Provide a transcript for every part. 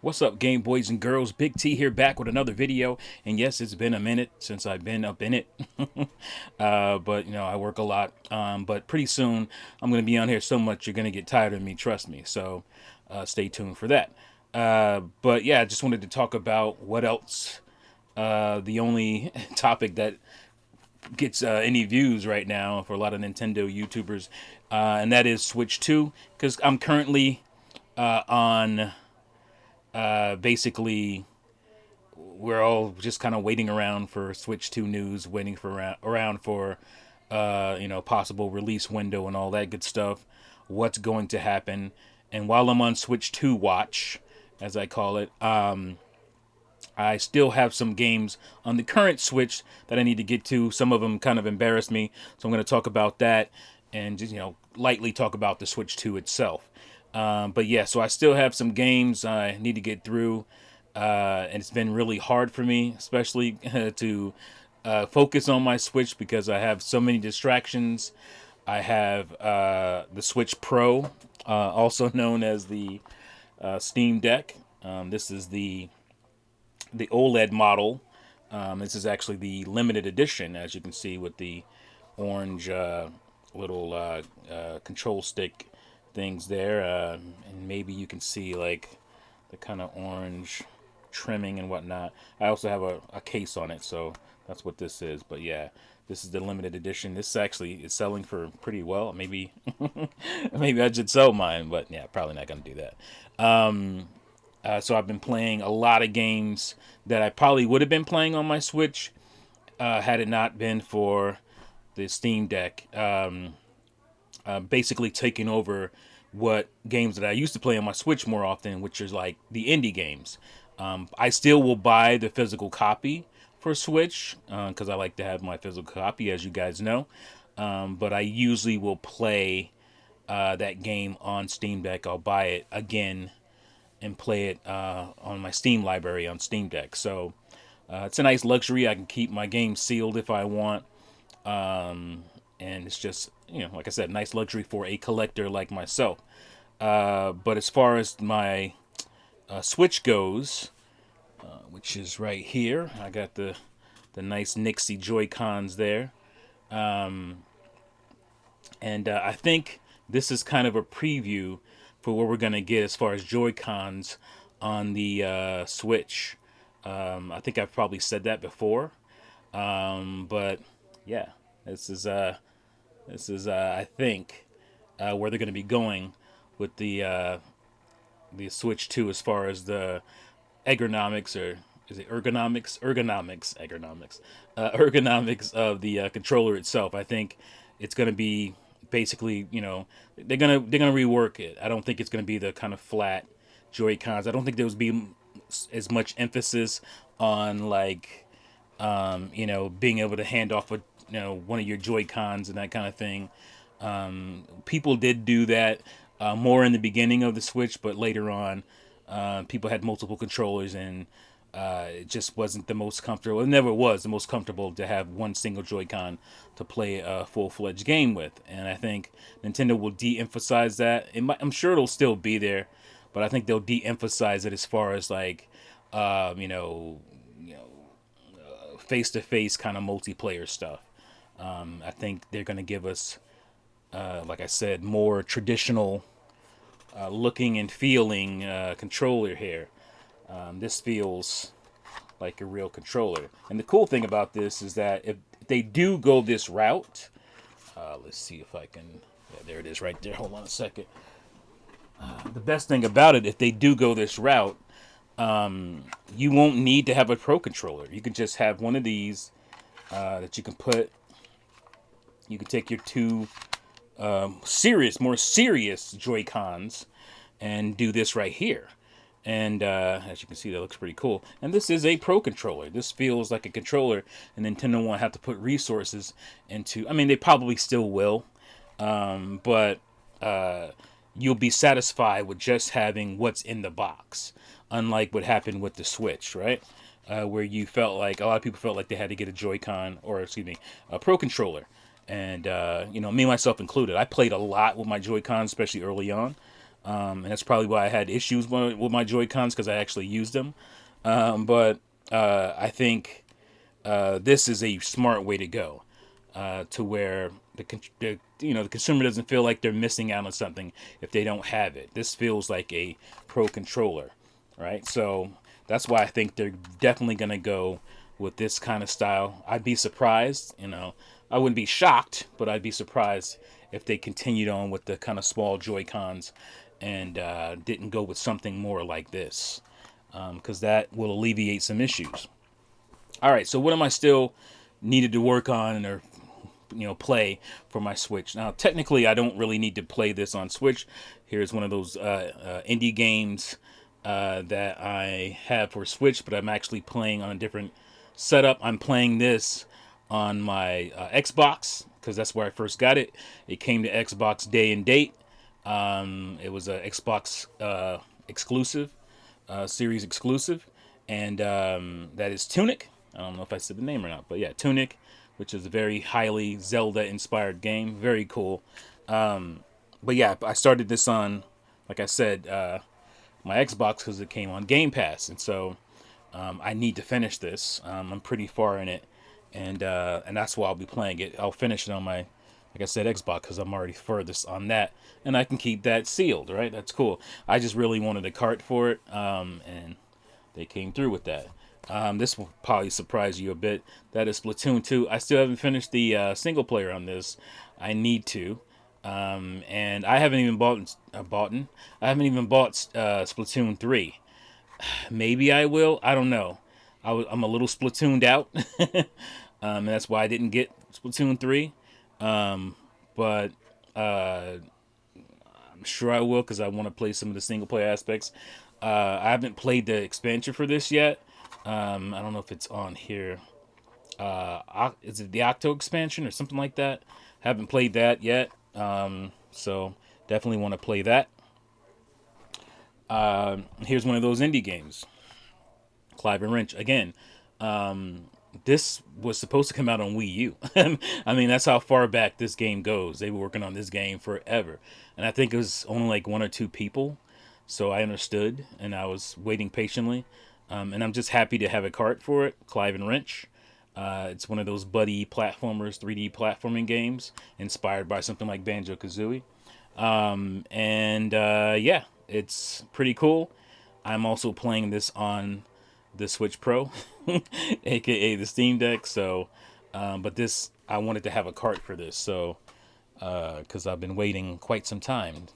What's up, Game Boys and Girls? Big T here, back with another video. And yes, it's been a minute since I've been up in it. But, I work a lot. But pretty soon, I'm going to be on here so much, you're going to get tired of me, trust me. So stay tuned for that. But yeah, I just wanted to talk about what else. The only topic that gets any views right now for a lot of Nintendo YouTubers, and that is Switch 2. Because I'm currently on basically we're all just kind of waiting around for Switch 2 news, waiting for around for possible release window and all that good stuff. What's going to happen? And while I'm on Switch 2 watch, as I call it, I still have some games on the current Switch that I need to get to. Some of them kind of embarrass me, so I'm going to talk about that and just lightly talk about the Switch 2 itself. But yeah, so I still have some games I need to get through, and it's been really hard for me, especially to focus on my Switch because I have so many distractions. I have the Switch Pro, also known as the Steam Deck. This is the OLED model. This is actually the limited edition, as you can see, with the orange little control stick things there, and maybe you can see like the kind of orange trimming and whatnot. I also have a case on it, so that's what this is. But yeah, this is the limited edition. This actually is selling for pretty well. Maybe maybe I should sell mine, but yeah, probably not gonna do that. So I've been playing a lot of games that I probably would have been playing on my Switch had it not been for the Steam Deck. Basically taking over what games that I used to play on my Switch more often, which is like the indie games. I still will buy the physical copy for Switch because I like to have my physical copy, as you guys know. But I usually will play that game on Steam Deck. I'll buy it again and play it on my Steam library on Steam Deck. So it's a nice luxury. I can keep my game sealed if I want. And it's just, like I said, nice luxury for a collector like myself. But as far as my Switch goes, which is right here, I got the nice Nixie Joy-Cons there. And I think this is kind of a preview for what we're going to get as far as Joy-Cons on the Switch. I think I've probably said that before. But yeah, this is I think where they're going to be going with the Switch 2 as far as the ergonomics, or is it ergonomics of the controller itself. I think it's going to be basically, they're gonna rework it. I don't think it's going to be the kind of flat Joy-Cons. I don't think there was be as much emphasis on like being able to hand off one of your Joy-Cons and that kind of thing. People did do that more in the beginning of the Switch, but later on, people had multiple controllers, and it just wasn't the most comfortable. It never was the most comfortable to have one single Joy-Con to play a full-fledged game with. And I think Nintendo will de-emphasize that. I'm sure it'll still be there, but I think they'll de-emphasize it as far as like, face-to-face kind of multiplayer stuff. I think they're going to give us, like I said, more traditional looking and feeling controller here. This feels like a real controller. And the cool thing about this is that if they do go this route, let's see if I can, yeah, there it is right there. Hold on a second. The best thing about it, if they do go this route, you won't need to have a Pro controller. You can just have one of these that you can put. You can take your two more serious Joy-Cons and do this right here. And as you can see, that looks pretty cool. And this is a Pro controller. This feels like a controller, and Nintendo won't have to put resources into. I mean, they probably still will, but you'll be satisfied with just having what's in the box. Unlike what happened with the Switch, right? Where you felt like a lot of people felt like they had to get a Joy-Con, or excuse me, a Pro controller. And me myself included, I played a lot with my Joy-Con, especially early on. and that's probably why I had issues with my Joy Cons because I actually used them. But I think this is a smart way to go, to where the consumer doesn't feel like they're missing out on something if they don't have it. This feels like a pro controller, right? So that's why I think they're definitely gonna go with this kind of style. I'd be surprised, I wouldn't be shocked, but I'd be surprised if they continued on with the kind of small Joy Cons and didn't go with something more like this, because that will alleviate some issues. All right, so what am I still needed to work on or play for my Switch? Now, technically, I don't really need to play this on Switch. Here's one of those indie games that I have for Switch, but I'm actually playing on a different setup. I'm playing this on my Xbox because that's where I first got it. It came to Xbox day and date. It was a Xbox exclusive, series exclusive, and that is Tunic. I don't know if I said the name or not, but yeah, Tunic, which is a very highly Zelda-inspired game. Very cool. But yeah, I started this on, like I said, my Xbox because it came on Game Pass, and so I need to finish this. I'm pretty far in it, and that's why I'll be playing it. I'll finish it on my, like I said, Xbox because I'm already furthest on that, and I can keep that sealed. Right, that's cool. I just really wanted a cart for it, and they came through with that. This will probably surprise you a bit. That is Splatoon 2. I still haven't finished the single player on this. I need to. And I haven't even I haven't even bought Splatoon 3. Maybe I will. I don't know. I'm a little Splatooned out. And that's why I didn't get Splatoon 3. But I'm sure I will because I want to play some of the single player aspects. I haven't played the expansion for this yet. I don't know if it's on here. Is it the Octo expansion or something like that? Haven't played that yet. So definitely want to play that. Here's one of those indie games. Clive and Wrench again. This was supposed to come out on Wii U. I mean, that's how far back this game goes. They were working on this game forever, and I think it was only like one or two people. So I understood, and I was waiting patiently. And I'm just happy to have a cart for it. Clive and Wrench. It's one of those buddy platformers, 3D platforming games, inspired by something like Banjo Kazooie. And yeah, it's pretty cool. I'm also playing this on the Switch Pro, aka the Steam Deck. So, but this, I wanted to have a cart for this, so because I've been waiting quite some time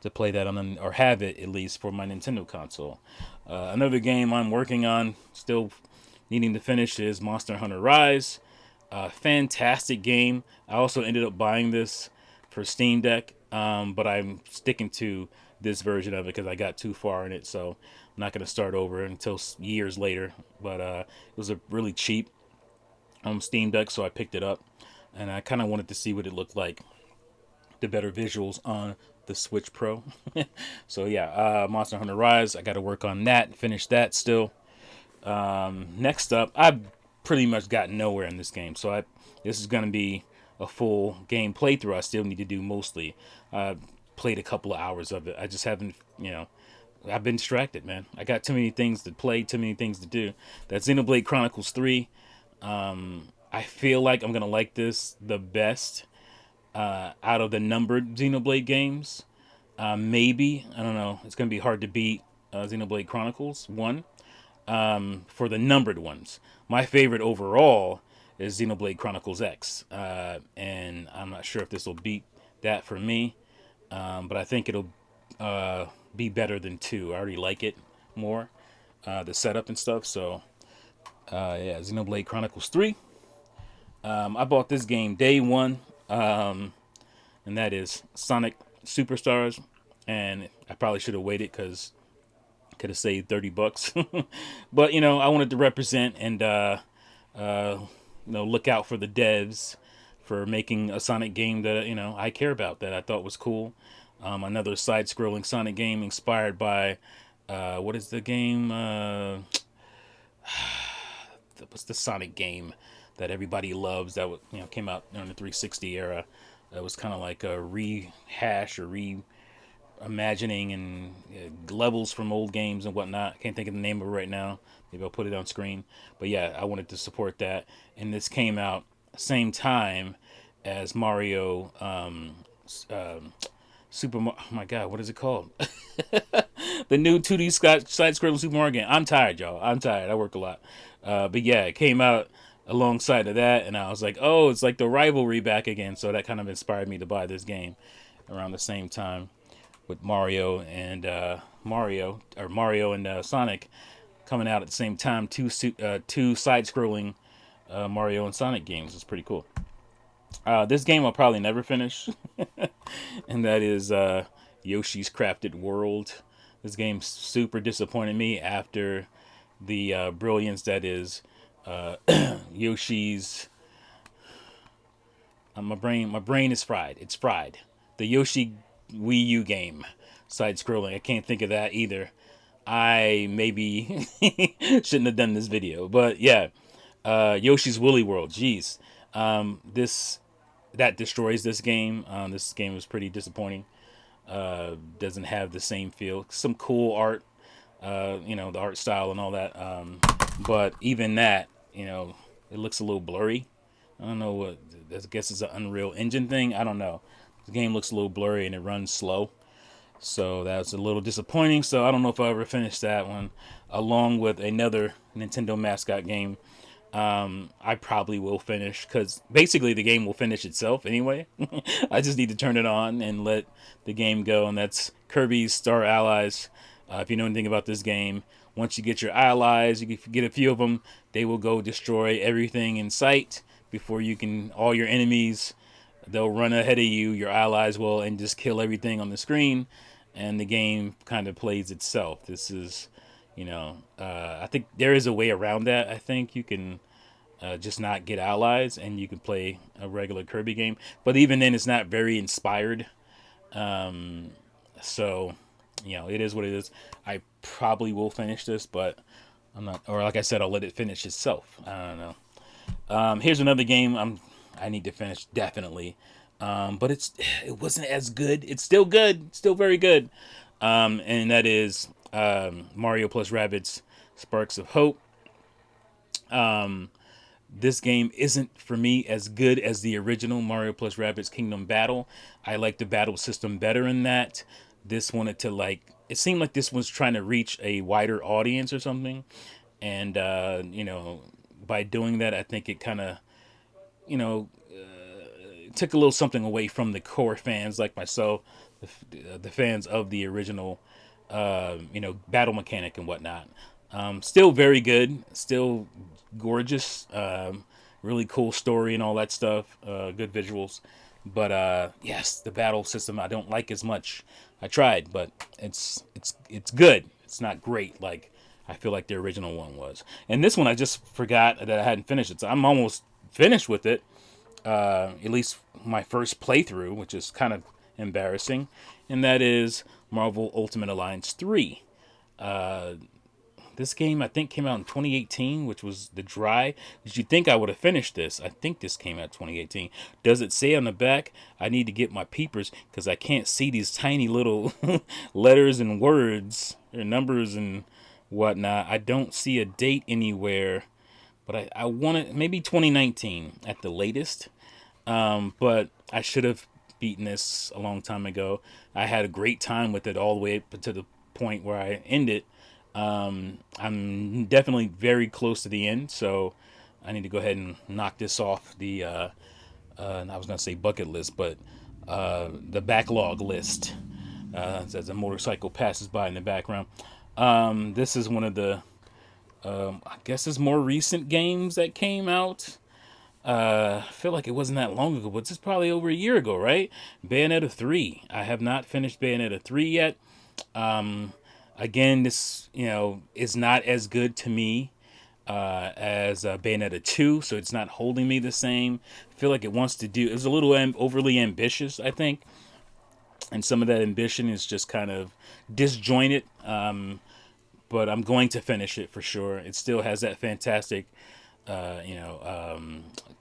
to play that on, or have it at least for my Nintendo console. Another game I'm working on, still needing to finish, is Monster Hunter Rise. Fantastic game. I also ended up buying this for Steam Deck, but I'm sticking to this version of it because I got too far in it, so I'm not going to start over until years later. But it was a really cheap Steam Deck, so I picked it up, and I kind of wanted to see what it looked like, the better visuals on the Switch Pro. So yeah, Monster Hunter Rise, I got to work on that, finish that still. Next up, I've pretty much gotten nowhere in this game, so this is going to be a full game playthrough. I still need to do mostly. Played a couple of hours of it. I just haven't, I've been distracted, man. I got too many things to play, too many things to do. That Xenoblade Chronicles 3, I feel like I'm going to like this the best out of the numbered Xenoblade games. Maybe, I don't know, it's going to be hard to beat Xenoblade Chronicles 1 for the numbered ones. My favorite overall is Xenoblade Chronicles X, and I'm not sure if this will beat that for me, but I think it'll be better than 2. I already like it more, the setup and stuff, so yeah, Xenoblade Chronicles 3. I bought this game day one, and that is Sonic Superstars, and I probably should have waited because could have saved $30. But I wanted to represent and look out for the devs for making a Sonic game that I care about, that I thought was cool. Another side-scrolling Sonic game inspired by what is the game? What's the Sonic game that everybody loves that came out during the 360 era? It was kind of like a rehash or imagining and levels from old games and whatnot. I can't think of the name of it right now. Maybe I'll put it on screen. But yeah, I wanted to support that. And this came out same time as Mario Oh my God, what is it called? The new 2D side-scrolling Super Mario game. I'm tired, y'all. I'm tired. I work a lot. But yeah, it came out alongside of that, and I was like, oh, it's like the rivalry back again. So that kind of inspired me to buy this game around the same time with Mario and Sonic coming out at the same time. Two side-scrolling Mario and Sonic games. It's pretty cool. This game I'll probably never finish, and that is Yoshi's Crafted World. This game super disappointed me after the brilliance that is Yoshi's. My brain is fried. It's fried. The Yoshi Wii U game, side scrolling. I can't think of that either. I maybe shouldn't have done this video, but yeah, Yoshi's Woolly World. Jeez, this that destroys this game. This game was pretty disappointing. Doesn't have the same feel. Some cool art, the art style and all that. But even that, it looks a little blurry. I don't know what. I guess it's an Unreal Engine thing. I don't know. The game looks a little blurry and it runs slow. So that's a little disappointing. So I don't know if I'll ever finish that one. Along with another Nintendo mascot game, I probably will finish because basically the game will finish itself anyway. I just need to turn it on and let the game go, and that's Kirby's Star Allies. If you know anything about this game, once you get your allies, you get a few of them, they will go destroy everything in sight before you can. All your enemies, they'll run ahead of you. Your allies will and just kill everything on the screen, and the game kind of plays itself. This is. I think there is a way around that. I think you can just not get allies and you can play a regular Kirby game. But even then, it's not very inspired. So, it is what it is. I probably will finish this, but I'm not. Or like I said, I'll let it finish itself. I don't know. Here's another game I need to finish definitely. But it wasn't as good. It's still good. Still very good. And that is Mario plus Rabbids Sparks of Hope. This game isn't for me as good as the original Mario plus Rabbids Kingdom Battle. I like the battle system better in that. This wanted to it seemed like this was trying to reach a wider audience or something. And, by doing that, I think it kind of, took a little something away from the core fans like myself, the fans of the original battle mechanic and whatnot. Still very good, still gorgeous, really cool story and all that stuff, good visuals. But yes, the battle system I don't like as much. I tried, but it's good. It's not great like I feel like the original one was. And this one I just forgot that I hadn't finished it. So I'm almost finished with it. At least my first playthrough, which is kind of embarrassing, and that is Marvel Ultimate Alliance 3. This game, I think, came out in 2018, which was the dry. Did you think I would have finished this? I think this came out 2018. Does it say on the back? I need to get my peepers because I can't see these tiny little letters and words or numbers and whatnot. I don't see a date anywhere, but I want it maybe 2019 at the latest. But I should have beaten this a long time ago. I had a great time with it all the way up to the point where I ended. I'm definitely very close to the end, so I need to go ahead and knock this off the, I was going to say bucket list, but the backlog list, as a motorcycle passes by in the background. This is one of the, I guess it's more recent games that came out. I feel like it wasn't that long ago, but it's probably over a year ago, right? Bayonetta 3. I have not finished Bayonetta 3 yet. Again, this, is not as good to me as Bayonetta 2, so it's not holding me the same. I feel like it wants to do, it's a little overly ambitious, I think. And some of that ambition is just kind of disjointed. But I'm going to finish it for sure. It still has that fantastic,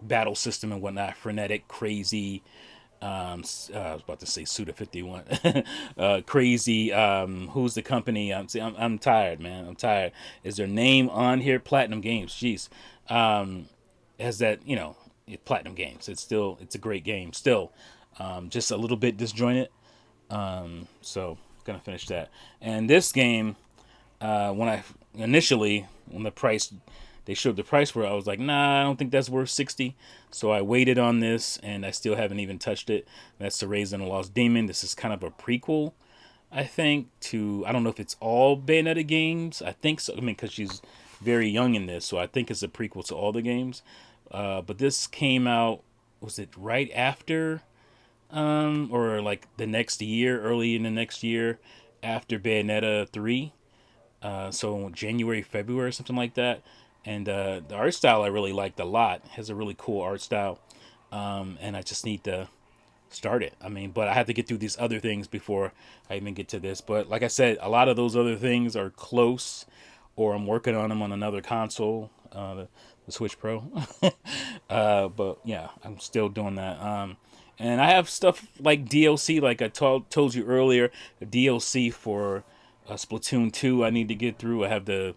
battle system and whatnot, frenetic, crazy, I was about to say Suda 51. Crazy. Who's the company? I'm tired, man. I'm tired. Is their name on here? Platinum Games. Jeez. Has that, Platinum Games. It's a great game. Still, just a little bit disjointed. So gonna finish that. And this game, when I initially when the price they showed the price for it, I was like, nah, I don't think that's worth 60. So I waited on this, and I still haven't even touched it. That's The Raised and the Lost Demon. This is kind of a prequel, I think. To I don't know if it's all Bayonetta games. I think so. I mean, because she's very young in this, so I think it's a prequel to all the games. But this came out. Was it right after, or like the next year, early in the next year, after Bayonetta 3? So January, February, something like that. And the art style I really liked a lot. It has a really cool art style, and I just need to start it. I mean, but I have to get through these other things before I even get to this. But like I said, a lot of those other things are close, or I'm working on them on another console, the Switch Pro. But yeah, I'm still doing that. And I have stuff like DLC, like I told you earlier, the DLC for Splatoon 2 I need to get through. I have the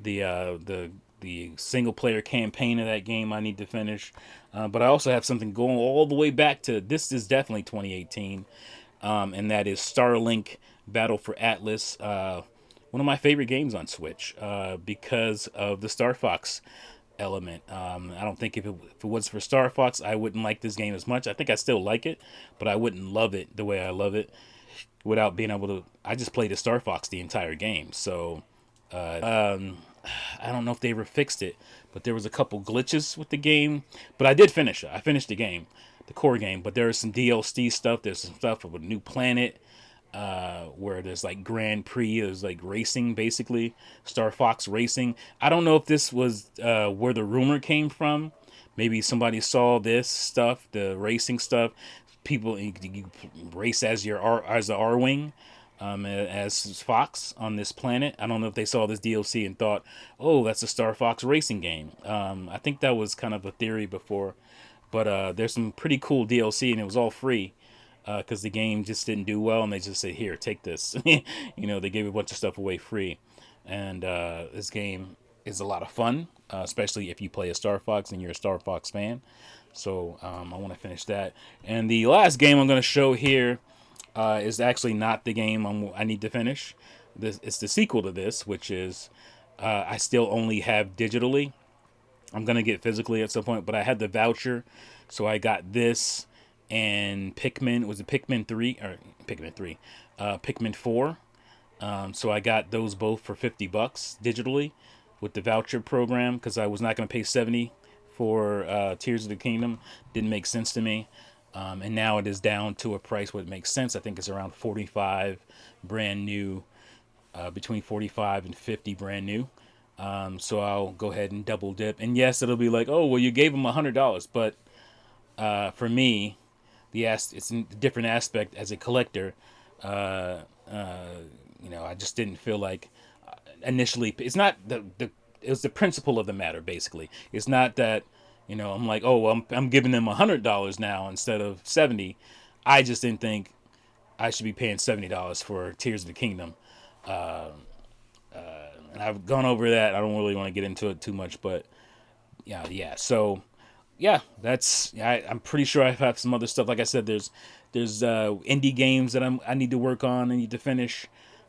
uh, the the single player campaign of that game I need to finish. But I also have something going all the way back to this is definitely 2018, and that is Starlink Battle for Atlas. One of my favorite games on Switch because of the Star Fox element. I don't think if it was for Star Fox, I wouldn't like this game as much. I think I still like it, but I wouldn't love it the way I love it without being able to. I just played as Star Fox the entire game, so I don't know if they ever fixed it, but there was a couple glitches with the game. But I did finish it. I finished the game, the core game. But there is some DLC stuff. There's some stuff of a new planet where there's like Grand Prix. There's like racing, basically Star Fox racing. I don't know if this was where the rumor came from. Maybe somebody saw this stuff, the racing stuff. People you race as as the R wing, as Fox on this planet. I don't know if they saw this DLC and thought, "Oh, that's a Star Fox racing game." I think that was kind of a theory before, but there's some pretty cool DLC, and it was all free because the game just didn't do well, and they just said, "Here, take this." They gave a bunch of stuff away free, and this game is a lot of fun, especially if you play a Star Fox and you're a Star Fox fan. So I want to finish that. And the last game I'm going to show here is actually not the game I need to finish. It's the sequel to this, which is I still only have digitally. I'm going to get physically at some point, but I had the voucher. So I got this and Pikmin. Was it Pikmin 3? Or Pikmin 3. Pikmin 4. So I got those both for $50 digitally with the voucher program because I was not going to pay 70 for Tears of the Kingdom. Didn't make sense to me. And now it is down to a price where it makes sense. I think it's around 45 brand new, between 45 and 50 brand new. So I'll go ahead and double dip. And yes, it'll be like, oh, well, you gave them $100. But for me, it's a different aspect as a collector. I just didn't feel like initially. It's not it was the principle of the matter, basically. It's not that, I'm like, oh, well, I'm giving them $100 now instead of 70. I just didn't think I should be paying $70 for Tears of the Kingdom. And I've gone over that. I don't really want to get into it too much, but yeah. So yeah, I'm pretty sure I have some other stuff. Like I said, there's indie games that I need to work on and need to finish.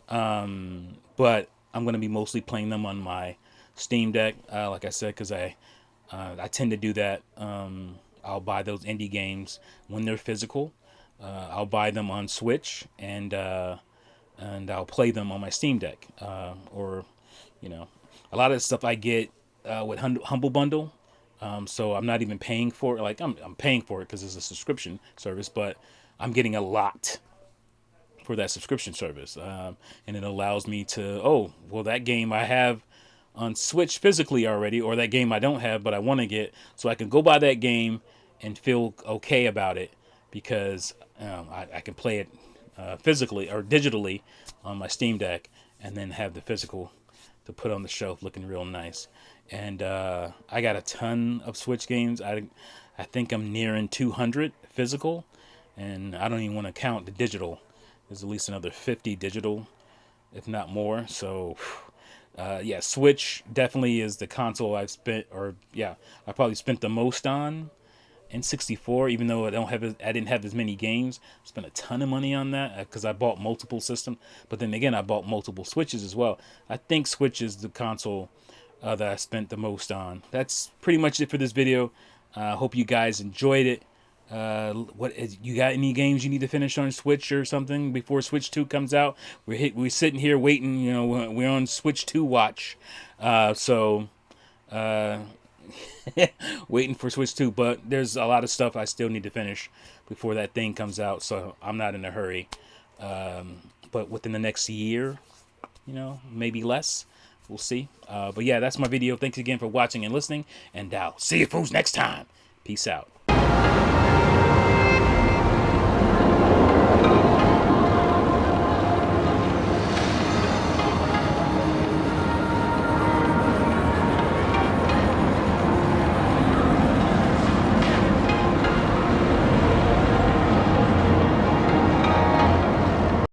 But I'm gonna be mostly playing them on my Steam Deck, like I said, because I tend to do that. I'll buy those indie games when they're physical. I'll buy them on Switch and I'll play them on my Steam Deck. Or a lot of the stuff I get with Humble Bundle. So I'm not even paying for it. Like I'm paying for it because it's a subscription service, but I'm getting a lot for that subscription service, and it allows me to that game I have on Switch physically already, or that game I don't have but I want to get, so I can go buy that game and feel okay about it because I can play it physically or digitally on my Steam Deck, and then have the physical to put on the shelf looking real nice. And I got a ton of Switch games. I think I'm nearing 200 physical, and I don't even want to count the digital. There's at least another 50 digital, if not more. So, yeah, Switch definitely is the console I've spent, or yeah, I probably spent the most on. N64, even though I didn't have as many games, spent a ton of money on that because I bought multiple systems. But then again, I bought multiple Switches as well. I think Switch is the console that I spent the most on. That's pretty much it for this video. Hope you guys enjoyed it. You got any games you need to finish on Switch or something before Switch 2 comes out? We're sitting here waiting. You know, we're on Switch 2 watch. So. Waiting for Switch 2, but there's a lot of stuff I still need to finish before that thing comes out, so I'm not in a hurry. But within the next year, you know, maybe less, we'll see. But yeah, that's my video. Thanks again for watching and listening, and I'll see you fools next time. Peace out.